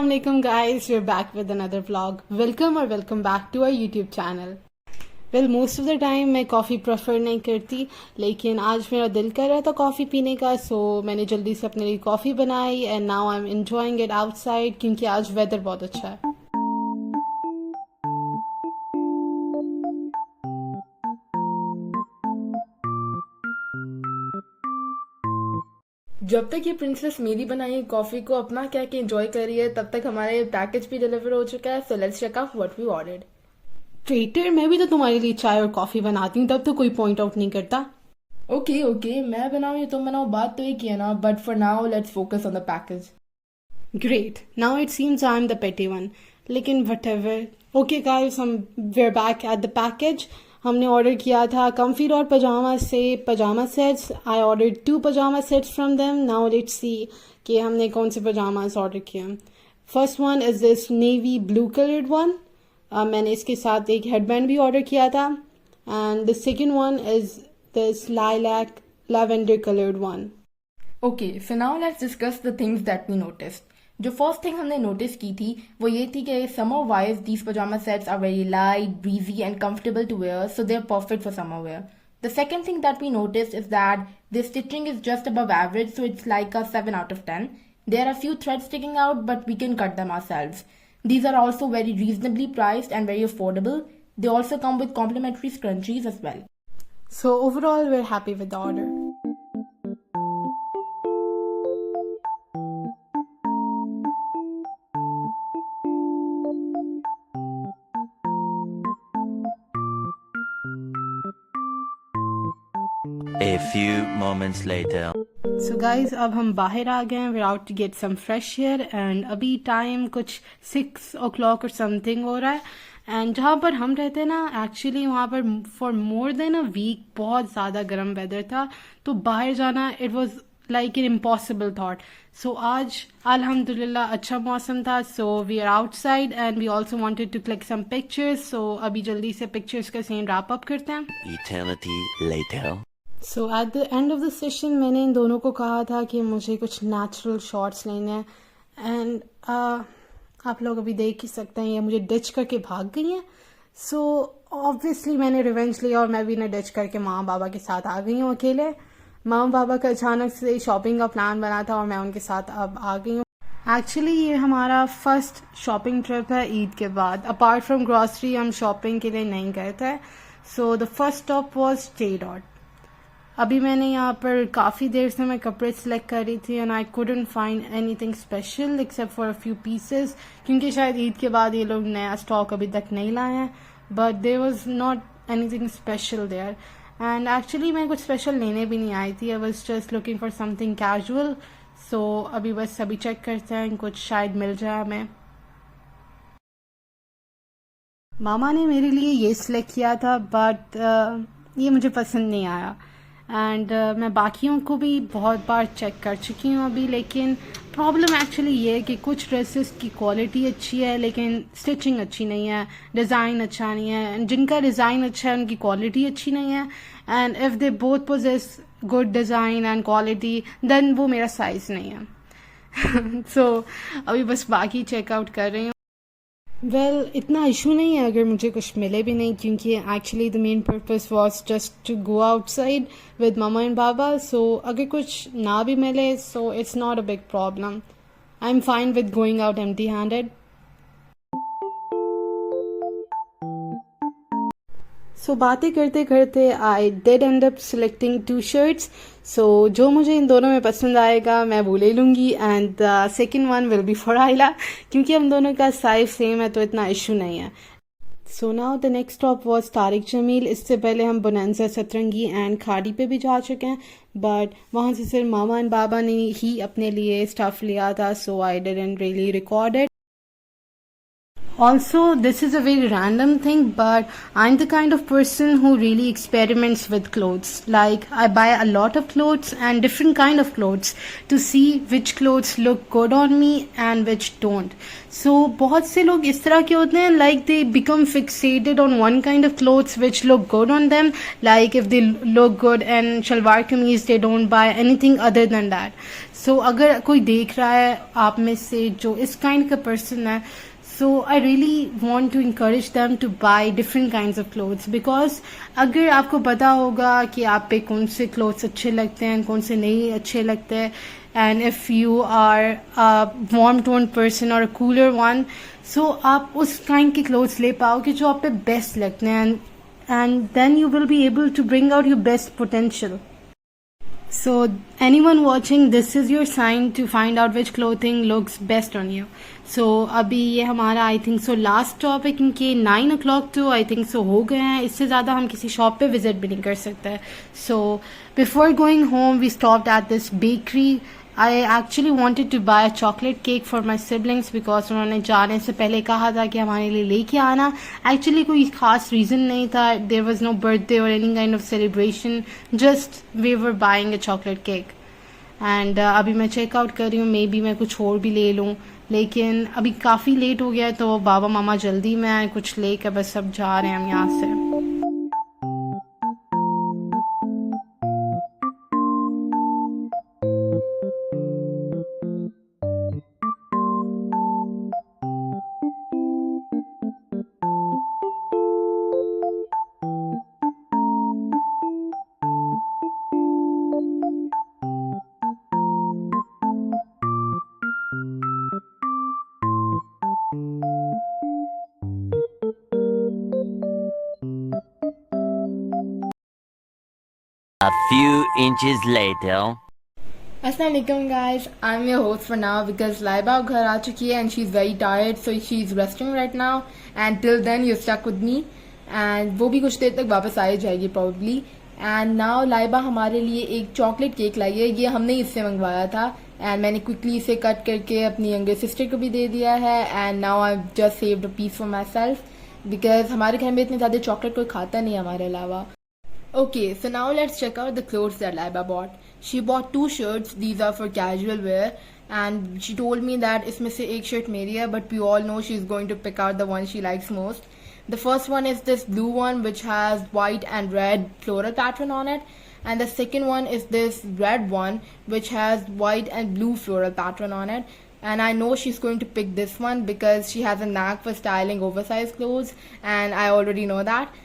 Assalamualaikum guys, we're back with another vlog. Welcome back to our YouTube channel. Well, most of the time मैं coffee prefer नहीं करती, लेकिन आज मेरा दिल कर रहा था कॉफ़ी पीने का, सो मैंने जल्दी से अपने लिए कॉफ़ी बनाई and now I am enjoying it outside क्योंकि आज वेदर बहुत अच्छा है. जब तक ये प्रिंसेस मेरी बनाई कॉफी को अपना क्या के एंजॉय कर रही है, तब तक हमारा ये पैकेज भी डिलीवर हो चुका है. So let's check out what we ordered. ट्रेटर, मैं भी तो तुम्हारे लिए चाय और कॉफ़ी बनाती हूँ, तब तो कोई पॉइंट आउट नहीं करता. ओके मैं बनाऊँ या तुम बनाओ, बात तो एक ही है ना. But for now let's focus on the package. Great. Now it seems I'm the petty one. लेकिन whatever. Okay guys, we're back at the package. हमने ऑर्डर किया था कम्फी और पजामा से pajama sets. I order 2 pajama sets from them. Now let's see कि हमने कौन से पजामास ऑर्डर किए. First one is this navy blue coloured one. मैंने इसके साथ एक हेडबैंड भी ऑर्डर किया था. And the second one is this lilac lavender coloured one. Okay so now let's discuss the things that we noticed. जो first thing हमने notice की थी वो ये थी कि summer wise these pyjama sets are very light, breezy and comfortable to wear, so they are perfect for summer wear. The second thing that we noticed is that the stitching is just above average, so it's like a 7 out of 10. There are a few threads sticking out, but we can cut them ourselves. These are also very reasonably priced and very affordable. They also come with complimentary scrunchies as well. So overall, we're happy with the order. A few moments later. So guys, अब हम बाहर आ गए हैं. we're out to get some fresh air and अभी time कुछ 6 o'clock और something हो रहा है. एंड जहाँ पर हम रहते हैं ना, एक्चुअली वहाँ पर for more than a week बहुत ज़्यादा गर्म वेदर था, तो बाहर जाना it was like an impossible thought. So आज अल्हम्दुलिल्लाह अच्छा मौसम था, so we are outside and we also wanted to click some pictures. So अभी जल्दी से पिक्चर्स का सीन रैप अप करते हैं. Eternity later. So at the end of the session मैंने इन दोनों को कहा था कि मुझे कुछ नेचुरल शॉट्स लेने हैं. एंड आप लोग अभी देख ही सकते हैं, ये मुझे डिच करके भाग गई हैं. सो ऑब्वियसली मैंने रिवेंज लिया और मैं भी इन्हें डिच करके माँ बाबा के साथ आ गई हूँ अकेले. माँ बाबा का अचानक से शॉपिंग का प्लान बना था और मैं उनके साथ अब आ गई हूँ. एक्चुअली ये हमारा फर्स्ट शॉपिंग ट्रिप है ईद के बाद. अपार्ट फ्रॉम ग्रॉसरी हम शॉपिंग के लिए नहीं गए थे. So the first stop was टे डॉट. अभी मैंने यहाँ पर काफ़ी देर से मैं कपड़े सिलेक्ट कर रही थी and I couldn't find anything special except for a few pieces, क्योंकि शायद ईद के बाद ये लोग नया स्टॉक अभी तक नहीं लाए हैं. But there was not anything special there. And actually मैं कुछ स्पेशल लेने भी नहीं आई थी. I was just looking for something casual. So अभी बस अभी चेक करते हैं, कुछ शायद मिल जाए हमें. मामा ने मेरे लिए ये सिलेक्ट किया था बट ये मुझे पसंद नहीं आया. एंड मैं बाकियों को भी बहुत बार चेक कर चुकी हूँ अभी, लेकिन प्रॉब्लम एक्चुअली ये है कि कुछ ड्रेसेस की क्वालिटी अच्छी है लेकिन स्टिचिंग अच्छी नहीं है, डिज़ाइन अच्छा नहीं है. एंड जिनका डिज़ाइन अच्छा है उनकी क्वालिटी अच्छी नहीं है. And if they both possess good design and quality then वो मेरा साइज़ नहीं है. सो अभी बस बाकी चेकआउट कर रही हूँ. वेल इतना इशू नहीं है अगर मुझे कुछ मिले भी नहीं, क्योंकि actually the main purpose was just to go outside with mama and बाबा. सो अगर कुछ ना भी मिले so it's not a big problem. I am fine with going out empty handed. So बातें करते करते I did end up selecting 2 shirts. So जो मुझे इन दोनों में पसंद आएगा मैं वो ले लूँगी and the second one will be for Aila, क्योंकि हम दोनों का साइज सेम है तो इतना इशू नहीं है. So now the next stop was Tariq Jameel. इससे पहले हम बोनांजा सतरंगी एंड खाड़ी पे भी जा चुके हैं, बट वहाँ से सिर्फ मामा एंड बाबा ने ही अपने लिए स्टफ़ लिया था, so I didn't really record it. Also, this is a very random thing, but I'm the kind of person who really experiments with clothes. Like, I buy a lot of clothes and different kind of clothes to see which clothes look good on me and which don't. So बहुत से लोग इस तरह के होते हैं, like they become fixated on one kind of clothes which look good on them. Like if they look good and shalwar kameez, they don't buy anything other than that. So अगर कोई देख रहा है आप में से जो इस kind का person है, so I really want to encourage them to buy different kinds of clothes, because अगर आपको पता होगा कि आप पे कौन से clothes अच्छे लगते हैं, कौन से नहीं अच्छे लगते हैं, and if you are a warm toned person or a cooler one, so आप उस kind के clothes ले पाओगे जो आप पे best लगते हैं, and then you will be able to bring out your best potential. So anyone watching, this is your sign to find out which clothing looks best on you. So अभी ये हमारा I think so last topic, इनके 9 o'clock to I think so हो गए हैं. इससे ज़्यादा हम किसी शॉप पे विजिट भी नहीं कर सकते. So before going home, we stopped at this bakery. I actually wanted to buy a chocolate cake for my siblings because उन्होंने जाने से पहले कहा था कि हमारे लिए लेके आना. Actually कोई खास reason नहीं था. There was no birthday or any kind of celebration. Just we were buying a chocolate cake. And अभी मैं चेकआउट कर रही हूँ. मे बी मैं कुछ और भी ले लूँ, लेकिन अभी काफ़ी लेट हो गया है, तो बाबा मामा जल्दी में आए कुछ लेकर, बस सब जा रहे हैं हम यहाँ से. A few inches later. Assalamualaikum guys, I'm your host for now because Laiba घर आ चुकी है and she's very tired, so she's resting right now, and till then you're stuck with me, and वो भी कुछ देर तक वापस आ ही जाएगी probably. And now Laiba हमारे लिए एक चॉकलेट केक लाई है. ये हमने इससे मंगवाया था and मैंने quickly इसे कट करके अपनी younger sister को भी दे दिया है, and now I've just saved a piece for myself because हमारे घर में इतने ज़्यादा चॉकलेट कोई खाता नहीं है हमारे अलावा. Okay, so now let's check out the clothes that Laiba bought. She bought 2 shirts. These are for casual wear, and she told me that इसमें से एक shirt मेरी है, but we all know she's going to pick out the one she likes most. The first one is this blue one which has white and red floral pattern on it, and the second one is this red one which has white and blue floral pattern on it. And I know she's going to pick this one because she has a knack for styling oversized clothes, and I already know that.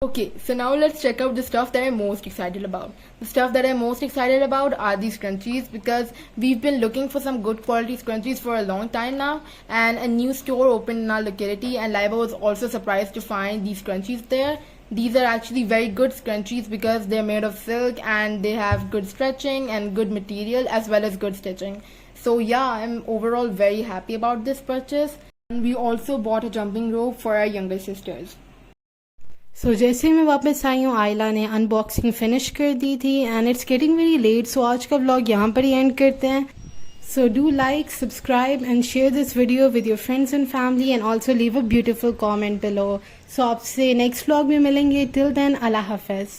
Okay, so now let's check out the stuff that I'm most excited about. The stuff that I'm most excited about are these scrunchies, because we've been looking for some good quality scrunchies for a long time now, and a new store opened in our locality, and Laiba was also surprised to find these scrunchies there. These are actually very good scrunchies because they're made of silk and they have good stretching and good material as well as good stitching. So yeah, I'm overall very happy about this purchase. And we also bought a jumping rope for our younger sisters. सो जैसे मैं वापस आई हूँ, आयला ने unboxing finish कर दी थी and it's getting very late, so आज का व्लॉग यहाँ पर ही एंड करते हैं. So do like, subscribe and share this video with your friends and family, and also leave a beautiful comment below. So आपसे नेक्स्ट व्लॉग में मिलेंगे. टिल देन, अल्लाह हाफिज़.